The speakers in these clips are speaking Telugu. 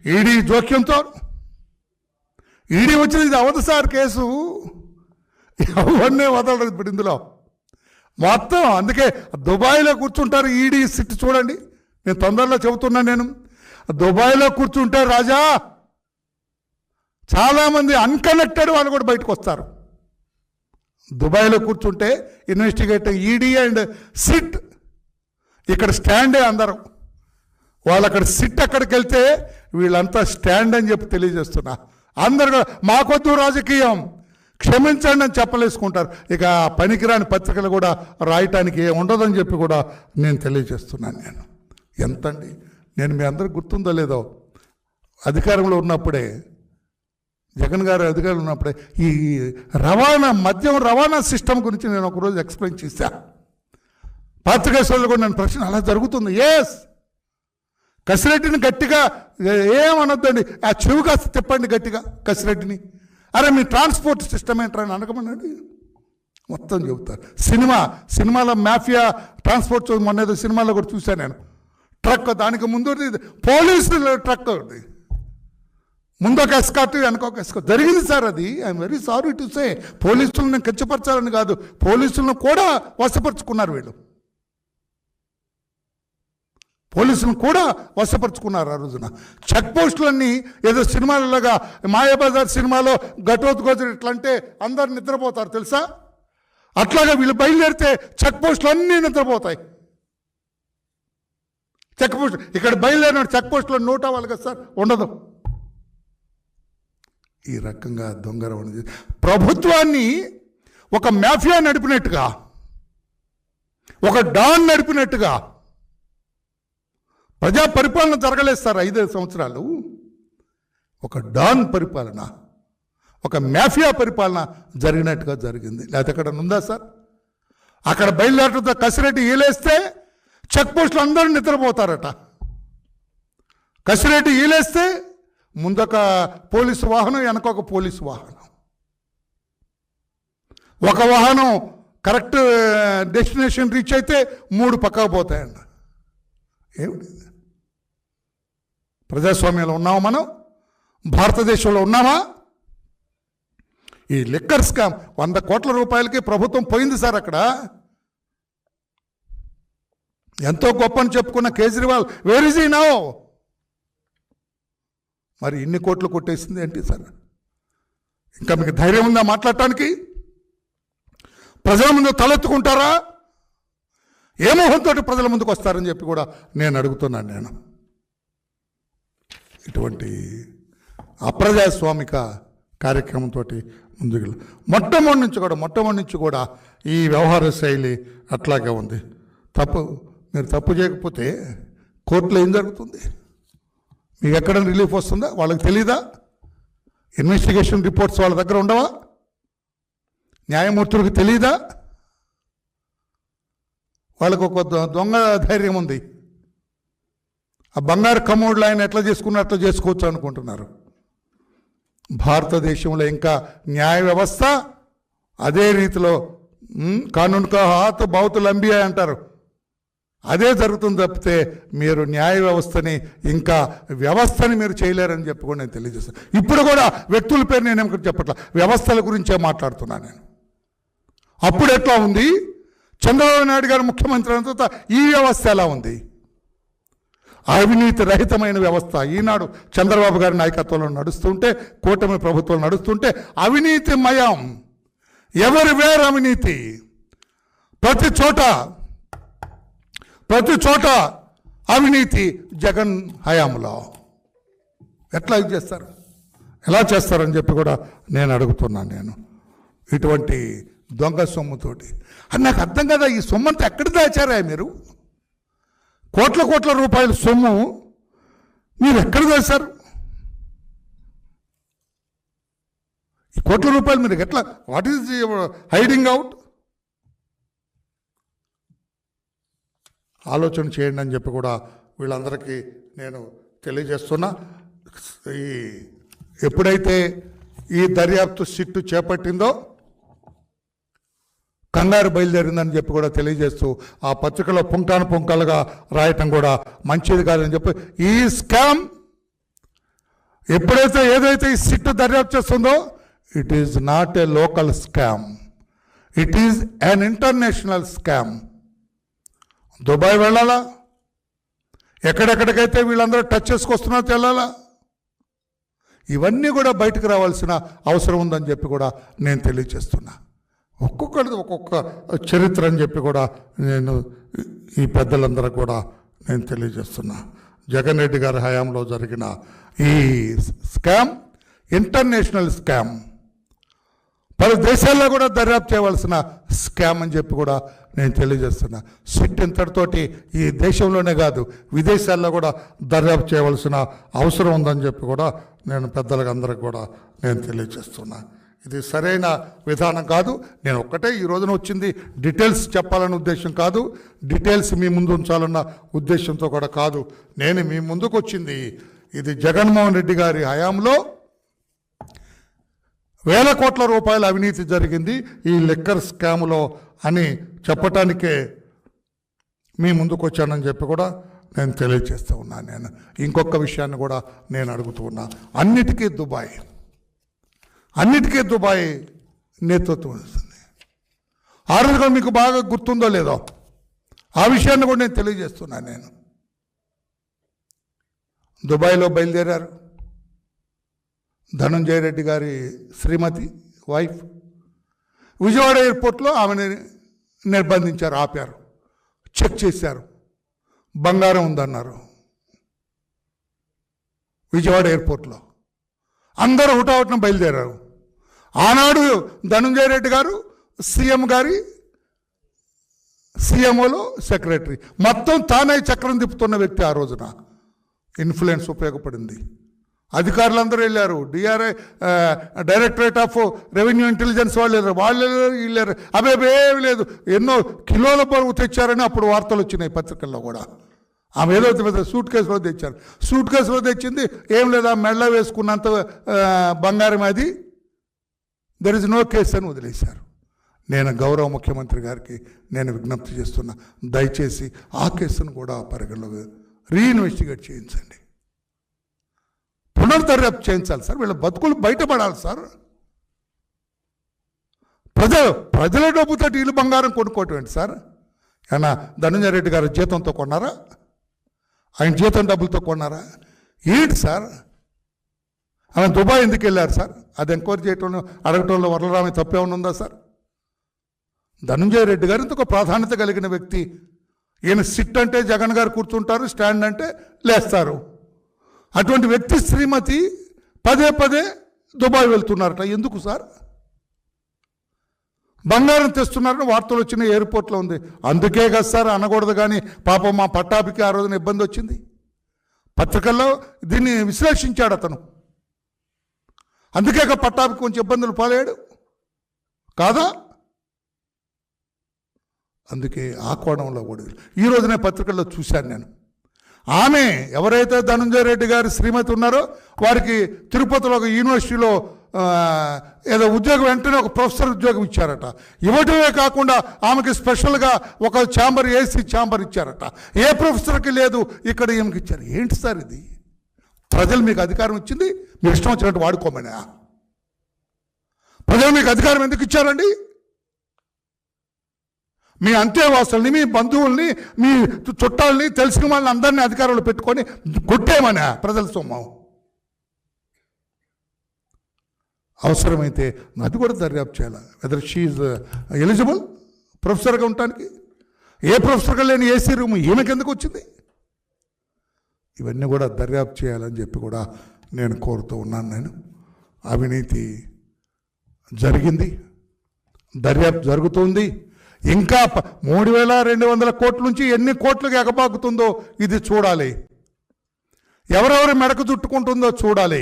ఈడీ జోక్యంతో ఈడీ వచ్చింది. ఇది అవదు సార్ కేసు, ఎవరినే వదలదు ఇప్పుడు ఇందులో మొత్తం. అందుకే దుబాయ్లో కూర్చుంటారు ఈడీ సిట్. చూడండి, నేను తొందరలో చెబుతున్నాను. నేను దుబాయ్లో కూర్చుంటే రాజా చాలామంది అన్కనెక్టెడ్ వాళ్ళు కూడా బయటకు వస్తారు. దుబాయ్లో కూర్చుంటే ఇన్వెస్టిగేటర్ ఈడీ అండ్ సిట్ ఇక్కడ స్టాండే అందరం. వాళ్ళు అక్కడ సిట్ అక్కడికి వెళ్తే వీళ్ళంతా స్టాండ్ అని చెప్పి తెలియజేస్తున్నా. అందరు మాకొద్దు రాజకీయం, క్షమించండి అని చెప్పలేసుకుంటారు. ఇక పనికిరాని పత్రికలు కూడా రాయటానికి ఉండదని చెప్పి కూడా నేను తెలియజేస్తున్నాను. నేను ఎంతండి, నేను మీ అందరికి గుర్తుందో లేదో, అధికారంలో ఉన్నప్పుడే, జగన్ గారు అధికారంలో ఉన్నప్పుడే ఈ మద్యం రవాణా సిస్టమ్ గురించి నేను ఒకరోజు ఎక్స్ప్లెయిన్ చేశాను. పాత్రికా సోదరులు కూడా నన్ను ప్రశ్న, అలా జరుగుతుంది? ఎస్. కసిరెడ్డిని గట్టిగా ఏమనొద్దండి, ఆ చెవి కాస్త తిప్పండి గట్టిగా కసిరెడ్డిని. అరే మీ ట్రాన్స్పోర్ట్ సిస్టమ్ ఏంటని అనకమనండి, మొత్తం చెబుతారు. సినిమాలో మాఫియా ట్రాన్స్పోర్ట్, మొన్న ఏదో సినిమాలో కూడా చూశాను నేను. ట్రక్, దానికి ముందు పోలీసులు ట్రక్, ముందు ఒక ఎస్కాట్ వెనకొక ఎస్కాట్ జరిగింది సార్. అది I'm very sorry to say. పోలీసులను కించపరచాలని కాదు, పోలీసులను కూడా వశపరుచుకున్నారు వీళ్ళు. పోలీసులను కూడా వశపరుచుకున్నారు ఆ రోజున. చెక్ పోస్టులన్నీ ఏదో సినిమాలలాగా, మాయాబజార్ సినిమాలో ఘటోత్కోజుడు ఇట్లా అంటే అందరు నిద్రపోతారు తెలుసా, అట్లాగా వీళ్ళు బయలుదేరితే చెక్ పోస్టులు అన్నీ నిద్రపోతాయి. చెక్ పోస్ట్ ఇక్కడ బయలుదేరిన చెక్ పోస్టులో నోట్ అవ్వాలి కదా సార్, ఉండదు. ఈ రకంగా దొంగరవాణి ప్రభుత్వాన్ని ఒక మాఫియా నడిపినట్టుగా, ఒక డాన్ నడిపినట్టుగా ప్రజా పరిపాలన జరగలేదు సార్ 5 సంవత్సరాలు. ఒక డాన్ పరిపాలన, ఒక మాఫియా పరిపాలన జరిగినట్టుగా జరిగింది. లేకపోతే అక్కడ ఉందా సార్? అక్కడ బయలుదేరడంతో కసిరెడ్డి ఈలేస్తే చెక్ పోస్టులు అందరూ నిద్రపోతారట. కసిరెడ్డి ఈలేస్తే ముందొక పోలీసు వాహనం, వెనకొక పోలీసు వాహనం. ఒక వాహనం కరెక్ట్ డెస్టినేషన్ రీచ్ అయితే 3 పక్కకు పోతాయండి. ఏమిటి? ప్రజాస్వామ్యంలో ఉన్నామా మనం? భారతదేశంలో ఉన్నామా? ఈ లిక్కర్ స్కామ్ 100 కోట్ల రూపాయలకి ప్రభుత్వం పోయింది సార్. అక్కడ ఎంతో గొప్పని చెప్పుకున్న Kejriwal where is he now? మరి ఇన్ని కోట్లు కొట్టేసింది ఏంటి సార్? ఇంకా మీకు ధైర్యం ఉందా మాట్లాడటానికి? ప్రజల ముందు తలెత్తుకుంటారా? ఏ మొహంతో ప్రజల ముందుకు వస్తారని చెప్పి కూడా నేను అడుగుతున్నాను. నేను ఇటువంటి అప్రజాస్వామిక కార్యక్రమంతో ముందుకు మొట్టమొదటి నుంచి కూడా ఈ వ్యవహార శైలి అట్లాగే ఉంది. మీరు తప్పు చేయకపోతే కోర్టులో ఏం జరుగుతుంది? మీకు ఎక్కడ రిలీఫ్ వస్తుందా? వాళ్ళకి తెలీదా? ఇన్వెస్టిగేషన్ రిపోర్ట్స్ వాళ్ళ దగ్గర ఉండవా? న్యాయమూర్తులకు తెలీదా? వాళ్ళకు ఒక దొంగ ధైర్యం ఉంది. ఆ బంగారు కమోడ్లు ఆయన ఎట్లా చేసుకున్నా అట్లా చేసుకోవచ్చు అనుకుంటున్నారు. భారతదేశంలో ఇంకా న్యాయ వ్యవస్థ అదే రీతిలో కానూన్ కా హాత్ బహుత్ లంబీ అంటారు, అదే జరుగుతుంది తప్పితే మీరు న్యాయ వ్యవస్థని ఇంకా వ్యవస్థని మీరు చేయలేరని చెప్పి కూడా నేను తెలియజేస్తాను. ఇప్పుడు కూడా వ్యక్తుల పేరు నేను ఏమిటి చెప్పట్లా, వ్యవస్థల గురించే మాట్లాడుతున్నాను నేను. అప్పుడు ఎట్లా ఉంది? చంద్రబాబు నాయుడు గారు ముఖ్యమంత్రి అయిన తర్వాత ఈ వ్యవస్థ ఎలా ఉంది? అవినీతి రహితమైన వ్యవస్థ ఈనాడు చంద్రబాబు గారి నాయకత్వంలో నడుస్తుంటే, కూటమి ప్రభుత్వం నడుస్తుంటే అవినీతిమయం, ఎవరి వేరు అవినీతి, ప్రతి చోట అవినీతి. జగన్ హయాంలో ఎట్లా చేస్తారు, ఎలా చేస్తారని చెప్పి కూడా నేను అడుగుతున్నాను. నేను ఇటువంటి దొంగ సొమ్ముతోటి అని నాకు అర్థం కదా. ఈ సొమ్మంతా ఎక్కడ దాచారా మీరు? కోట్ల రూపాయల సొమ్ము మీరు ఎక్కడ దాచారు? ఈ కోట్ల రూపాయలు మీరు ఎట్లా, వాట్ ఈజ్ హైడింగ్ అవుట్? ఆలోచన చేయండి అని చెప్పి కూడా వీళ్ళందరికీ నేను తెలియజేస్తున్నా. ఎప్పుడైతే ఈ దర్యాప్తు సిట్టు చేపట్టిందో కంగారు బయలుదేరిందని చెప్పి కూడా తెలియజేస్తూ, ఆ పత్రికలో పుంకాలుగా రాయటం కూడా మంచిది కాదని చెప్పి, ఈ స్కామ్ ఎప్పుడైతే ఏదైతే ఈ సిట్ దర్యాప్తు చేస్తుందో, it is not a local scam, it is an international scam. Dubai వెళ్ళాలా, ఎక్కడెక్కడికైతే వీళ్ళందరూ టచ్ చేసుకొస్తున్నారో తెలాలా, ఇవన్నీ కూడా బయటకు రావాల్సిన అవసరం ఉందని చెప్పి కూడా నేను తెలియజేస్తున్నా. ఒక్కొక్కరిది ఒక్కొక్క చరిత్ర అని చెప్పి కూడా నేను ఈ పెద్దలందరూ కూడా నేను తెలియజేస్తున్నా. జగన్ రెడ్డి గారి హయాంలో జరిగిన ఈ స్కామ్ ఇంటర్నేషనల్ స్కామ్, పలు దేశాల్లో కూడా దర్యాప్తు చేయవలసిన స్కామ్ అని చెప్పి కూడా నేను తెలియజేస్తున్నా. సిట్ ఇంతటితోటి ఈ దేశంలోనే కాదు విదేశాల్లో కూడా దర్యాప్తు చేయవలసిన అవసరం ఉందని చెప్పి కూడా నేను పెద్దలకు అందరికి కూడా నేను తెలియజేస్తున్నా. ఇది సరైన విధానం కాదు. నేను ఒక్కటే ఈ రోజున వచ్చింది డీటెయిల్స్ చెప్పాలన్న ఉద్దేశం కాదు, డీటెయిల్స్ మీ ముందు ఉంచాలన్న ఉద్దేశంతో కూడా కాదు. నేను మీ ముందుకు వచ్చింది ఇది జగన్మోహన్ రెడ్డి గారి హయాంలో వేల కోట్ల రూపాయల అవినీతి జరిగింది ఈ లిక్కర్ స్కామ్లో అని చెప్పటానికే మీ ముందుకు వచ్చానని చెప్పి కూడా నేను తెలియజేస్తూ ఉన్నాను. నేను ఇంకొక విషయాన్ని కూడా నేను అడుగుతూ ఉన్నా. అన్నిటికీ దుబాయ్ నేతృత్వం వస్తుంది. ఆ రోజు కూడా మీకు బాగా గుర్తుందో లేదో ఆ విషయాన్ని కూడా నేను తెలియజేస్తున్నాను. నేను దుబాయ్లో బయలుదేరారు ధనంజయ రెడ్డి గారి శ్రీమతి వైఫ్. విజయవాడ ఎయిర్పోర్ట్లో ఆమెను నిర్బంధించారు, ఆపారు, చెక్ చేశారు, బంగారం ఉందన్నారు. విజయవాడ ఎయిర్పోర్ట్లో అందరూ హుటాహుటిన బయలుదేరారు. ఆనాడు ధనంజయ రెడ్డి గారు సీఎం గారి సీఎంఓలో సెక్రటరీ, మొత్తం తానే చక్రం తిప్పుతున్న వ్యక్తి. ఆ రోజున ఇన్ఫ్లుయెన్స్ ఉపయోగపడింది. అధికారులందరూ వెళ్ళారు, DRI directorate of revenue intelligence వాళ్ళు వెళ్ళారు. అవేమీ లేదు, ఎన్నో కిలోల బరువు తెచ్చారని అప్పుడు వార్తలు వచ్చినాయి పత్రికల్లో కూడా. ఆమె ఏదో సూట్ కేసులో తెచ్చారు. సూట్ కేసులో తెచ్చింది ఏం లేదా, మెళ్ళ వేసుకున్నంత బంగారం అది, దెర్ ఇస్ నో కేసు అని వదిలేశారు. నేను గౌరవ ముఖ్యమంత్రి గారికి నేను విజ్ఞప్తి చేస్తున్నా, దయచేసి ఆ కేసును కూడా పరిగణలో రీఇన్వెస్టిగేట్ చేయించండి, పునర్దర్యాప్తు చేయించాలి సార్. వీళ్ళ బతుకులు బయటపడాలి సార్. ప్రజల డబ్బుతో ఇల్లు బంగారం కొనుక్కోవటం ఏంటి సార్? ఏమన్నా ధనంజయ రెడ్డి గారి జీతంతో కొన్నారా? ఆయన జీతం డబ్బులతో కొన్నారా? ఏంటి సార్? ఆయన దుబాయ్ ఎందుకు వెళ్ళారు సార్? అది ఎంక్వైరీ చేయటంలో అడగటంలో వరలరామయ్య తప్పేమన్నా ఉందా సార్? ధనంజయ రెడ్డి గారు ఇంత ప్రాధాన్యత కలిగిన వ్యక్తి. ఈయన సిట్ అంటే జగన్ గారు కూర్చుంటారు, స్టాండ్ అంటే లేస్తారు. అటువంటి వ్యక్తి శ్రీమతి పదే పదే దుబాయ్ వెళ్తున్నారట. ఎందుకు సార్? బంగారం తెస్తున్నారని వార్తలు వచ్చిన ఎయిర్పోర్ట్లో ఉంది. అందుకే కదా సార్ అనకూడదు, కానీ పాపం మా పట్టాభికి ఆ రోజున ఇబ్బంది వచ్చింది. పత్రికల్లో దీన్ని విశ్లేషించాడు అతను. అందుకే పట్టాభికి కొంచెం ఇబ్బందులు పాలయ్యాడు కాదా? అందుకే ఆ కోణంలో కూడా ఈ రోజునే పత్రికల్లో చూశాను నేను. ఆమె ఎవరైతే ధనంజయ రెడ్డి గారి శ్రీమతి ఉన్నారో వారికి తిరుపతిలో ఒక యూనివర్సిటీలో ఏదో ఉద్యోగం, వెంటనే ఒక ప్రొఫెసర్ ఉద్యోగం ఇచ్చారట. ఇవ్వటమే కాకుండా ఆమెకి స్పెషల్గా ఒక ఛాంబర్, ఏసీ ఛాంబర్ ఇచ్చారట. ఏ ప్రొఫెసర్కి లేదు, ఇక్కడ ఈమెకి ఇచ్చారు. ఏంటి సార్ ఇది? ప్రజలు మీకు అధికారం ఇచ్చింది మీరు ఇష్టం వచ్చినట్టు వాడుకోమని. ప్రజలు మీకు అధికారం ఎందుకు ఇచ్చారండి? మీ అంతేవాసుల్ని, మీ బంధువుల్ని, మీ చుట్టాలని, తెలిసిన వాళ్ళని అందరినీ అధికారంలో పెట్టుకొని కొట్టేమనా ప్రజల సొమ్ము? అవసరమైతే అది కూడా దర్యాప్తు చేయాలి. వెదర్ షీఈ్ ఎలిజిబుల్ ప్రొఫెసర్గా ఉండటానికి. ఏ ప్రొఫెసర్గా లేని ఏసీ రూమ్ ఈమెకి ఎందుకు వచ్చింది? ఇవన్నీ కూడా దర్యాప్తు చేయాలని చెప్పి కూడా నేను కోరుతూ ఉన్నాను. నేను అవినీతి జరిగింది, దర్యాప్తు జరుగుతుంది. ఇంకా 3,200 కోట్ల నుంచి ఎన్ని కోట్లకు ఎగబాకుతుందో ఇది చూడాలి. ఎవరెవరు మెడకు చుట్టుకుంటుందో చూడాలి.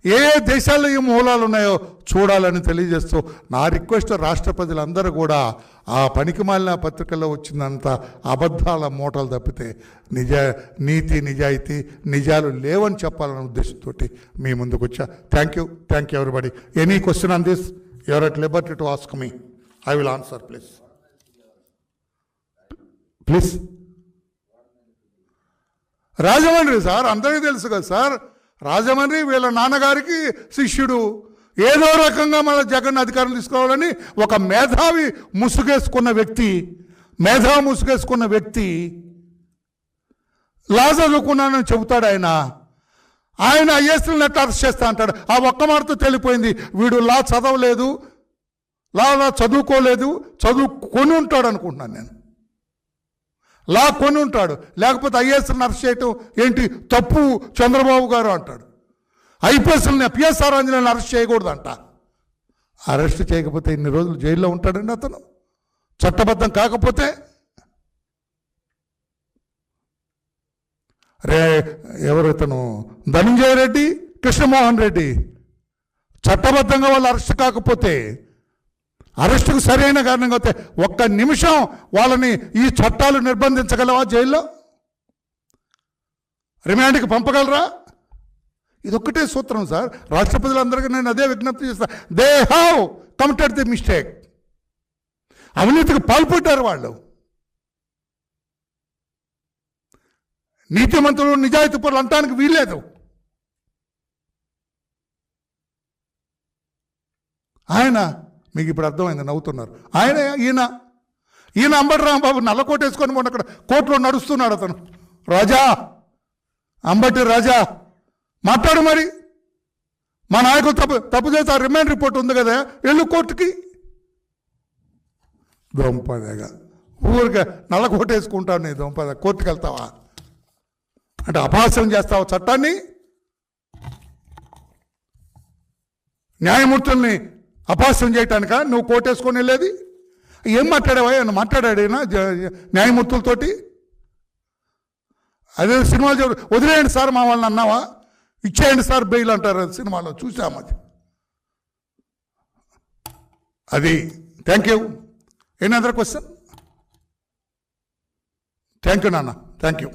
ఏ ఏ దేశాల్లో ఈ మూలాలు ఉన్నాయో చూడాలని తెలియజేస్తూ నా రిక్వెస్ట్, రాష్ట్ర ప్రజలందరూ కూడా ఆ పనికిమాలిన పత్రికల్లో వచ్చినంత అబద్ధాల మూటలు తప్పితే నీతి నిజాయితీ నిజాలు లేవని చెప్పాలనే ఉద్దేశంతో మీ ముందుకు వచ్చా. Thank you everybody. Any question on this you are at liberty to ask me. I will answer please. Rajahmundry sir, అందరికీ తెలుసు కదా సార్. రాజమండ్రి వీళ్ళ నాన్నగారికి శిష్యుడు. ఏదో రకంగా మన జగన్ అధికారం తీసుకోవాలని ఒక మేధావి ముసుగేసుకున్న వ్యక్తి లా చదువుకున్నానని చెబుతాడు ఆయన ఐఎస్ఎల్ని ఎట్లా అరెస్ట్ చేస్తా అంటాడు. ఆ ఒక్క మాటతో తెలిపోయింది వీడు లా చదవలేదు, లా చదువుకోలేదు, చదువుకొని ఉంటాడు అనుకుంటున్నాను నేను. లా కొని ఉంటాడు, లేకపోతే ఐఏఎస్ఎల్ని అరెస్ట్ చేయటం ఏంటి తప్పు చంద్రబాబు గారు అంటాడు. పిఎస్ఆర్ ఆంజనేయులను అరెస్ట్ చేయకూడదంట. అరెస్ట్ చేయకపోతే ఇన్ని రోజులు జైల్లో ఉంటాడండి అతను, చట్టబద్ధం కాకపోతే. ఎవరు ఇతను ధనంజయ రెడ్డి, కృష్ణమోహన్ రెడ్డి చట్టబద్ధంగా వాళ్ళు అరెస్ట్ కాకపోతే, అరెస్టుకు సరైన కారణంగా అయితే ఒక్క నిమిషం వాళ్ళని ఈ చట్టాలు నిర్బంధించగలవా? జైల్లో రిమాండ్కి పంపగలరా? ఇదొక్కటే సూత్రం సార్. రాష్ట్రపతులందరికీ నేను అదే విజ్ఞప్తి చేస్తాను. They have committed the mistake. అవినీతికి పాల్పడ్డారు వాళ్ళు. నీతిమంతులు నిజాయితీ పరులు అంటానికి వీల్లేదు. ఆయన మీకు ఇప్పుడు అర్థమైంది, నవ్వుతున్నారు. ఈయన అంబటి రాంబాబు నల్లకోట వేసుకొని మొన్న అక్కడ కోర్టులో నడుస్తున్నాడు. అతను అంబటి రాజా మాట్లాడు, మరి మా నాయకులు తప్పు చేస్తే ఆ రిమాండ్ రిపోర్ట్ ఉంది కదా, వెళ్ళు కోర్టుకి. దొంపదగా ఊరికే నల్లకోట వేసుకుంటావు నీ దొంపద, కోర్టుకి వెళ్తావా అంటే అపహాస్యం చేస్తావు చట్టాన్ని, న్యాయమూర్తుల్ని అపహాస్యం చేయటానిక నువ్వు కోటేసుకొని వెళ్ళేది? ఏం మాట్లాడావా? ఆయన మాట్లాడాడేనా న్యాయమూర్తులతోటి? అదే సినిమాలు వదిలేయండి సార్ మా వాళ్ళని అన్నావా? ఇచ్చేయండి సార్ బెయిల్ అంటారు సినిమాలో, చూసాము అది. Thank you. Any other question? Thank you నాన్న, థ్యాంక్ యూ.